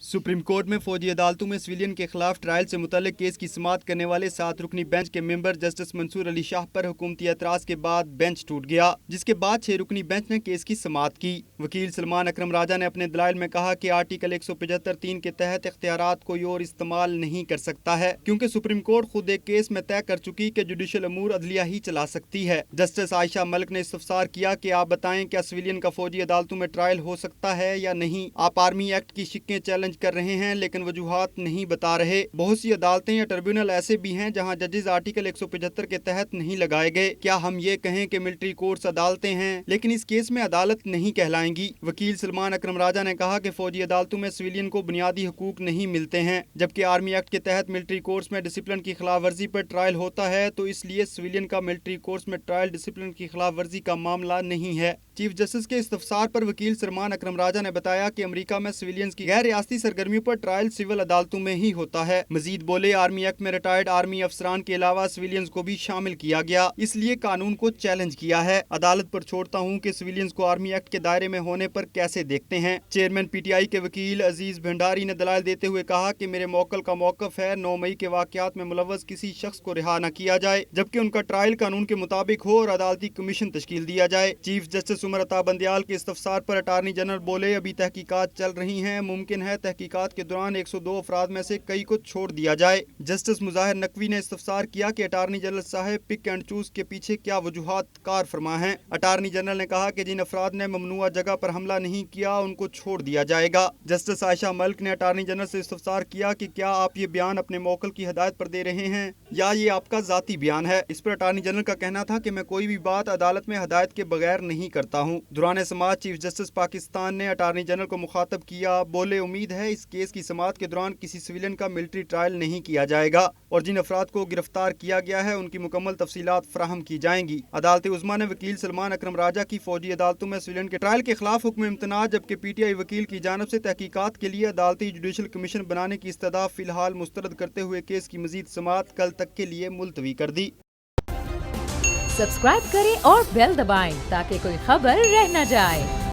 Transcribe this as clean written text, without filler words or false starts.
Supreme court में फौजी अदालतों में सिविलियन के खिलाफ ट्रायल से मुतल्लिक केस की समाअत करने वाले 7 रुकनी बेंच के मेंबर जस्टिस मंसूर अली शाह पर हुकूमती एतराज़ के बाद बेंच टूट गया, जिसके बाद 6 रुकनी बेंच ने केस की समाअत की। वकील सलमान अकरम राजा ने अपने दलाइल में कहा कि आर्टिकल 175(3) के तहत इख्तियारात कोई और इस्तेमाल नहीं कर सकता है, क्योंकि सुप्रीम कोर्ट खुद एक केस में तय कर चुकी कि जुडिशल अमूर अदलिया ही चला सकती है। जस्टिस आयशा मलिक ने इस्तफसार किया कि आप बताएं, क्या सिविलियन का फौजी अदालतों में ट्रायल हो सकता है या नहीं? आप आर्मी एक्ट की शिक्कें चैलेंज कर रहे हैं लेकिन वजूहात नहीं बता रहे। बहुत सी अदालतें या ट्रिब्यूनल ऐसे भी हैं जहां जजेस आर्टिकल 175 के तहत नहीं लगाए गए। क्या हम ये कहें कि मिलिट्री कोर्ट्स अदालतें हैं लेकिन इस केस में अदालत नहीं कहलाएंगी? वकील सलमान अकरम राजा ने कहा कि फौजी अदालतों में सिविलियन को बुनियादी हुकूक नहीं मिलते हैं, जबकि आर्मी एक्ट के तहत मिलिट्री कोर्ट्स में डिसिप्लिन की खिलाफ वर्जी पर ट्रायल होता है, तो इसलिए सिविलियन का मिलिट्री कोर्ट्स में ट्रायल डिसिप्लिन की खिलाफ वर्जी का मामला नहीं है। चीफ जस्टिस के इस्तफसार पर वकील सलमान अकरम राजा ने बताया कि अमेरिका में सिविलियंस की गैर रियासती सरगर्मियों पर ट्रायल सिविल अदालतों में ही होता है। मजीद बोले, आर्मी एक्ट में रिटायर्ड आर्मी अफसरान के अलावा सिविलियंस को भी शामिल किया गया, इसलिए कानून को चैलेंज किया है। अदालत पर छोड़ता हूँ कि सिविलियंस को आर्मी एक्ट के दायरे में होने पर कैसे देखते हैं। चेयरमैन पीटीआई के वकील अजीज भंडारी ने दलाइल देते हुए कहा कि मेरे मौकल का मौकफ है 9 मई के वाकयात में मुलव्वस किसी शख्स को रिहा न किया जाए, जबकि उनका ट्रायल कानून के मुताबिक हो और अदालती कमीशन तश्कील दिया जाए। चीफ जस्टिस उमर अता बंदियाल के इस्तफसार पर अटार्नी जनरल बोले, अभी तहकीकात चल रही हैं, मुमकिन है तहकीकात के दौरान 102 अफराद में से कई को छोड़ दिया जाए। जस्टिस मुजाहिर नकवी ने इस्तफसार किया कि अटार्नी जनरल साहब पिक एंड चूज के पीछे क्या वजूहात कार फरमा हैं। अटार्नी जनरल ने कहा कि जिन अफराद ने ममनुआ जगह पर हमला नहीं किया उनको छोड़ दिया जाएगा। जस्टिस आयशा मलिक ने अटार्नी जनरल से इस्तफसार किया कि क्या आप ये बयान अपने मौकल की हिदायत पर दे रहे हैं या ये आपका जाती बयान है। इस पर अटार्नी जनरल का कहना था कि मैं कोई भी बात अदालत में हिदायत के बगैर नहीं करता हूँ। दौरान समाअत चीफ जस्टिस पाकिस्तान ने अटार्नी जनरल को मुखातब किया, बोले, उम्मीद है इस केस की समाअत के दौरान किसी सिविलियन का मिलिट्री ट्रायल नहीं किया जाएगा और जिन अफराद को गिरफ्तार किया गया है उनकी मुकम्मल तफसीलात फराहम की जाएंगी। अदालत उज़्मा ने वकील सलमान अकरम राजा की फौजी अदालतों में सिविलियन के ट्रायल के खिलाफ हुक्म इम्तना, जबकि पीटीआई वकील की जानब से तहकीकात के लिए अदालती जुडिशल कमीशन बनाने की इस्तदा फिलहाल मुस्तरद करते हुए केस की मजीद समाअत कल तक के लिए मुलतवी कर दी। सब्सक्राइब करें और बेल दबाएं ताकि कोई खबर रह न जाए।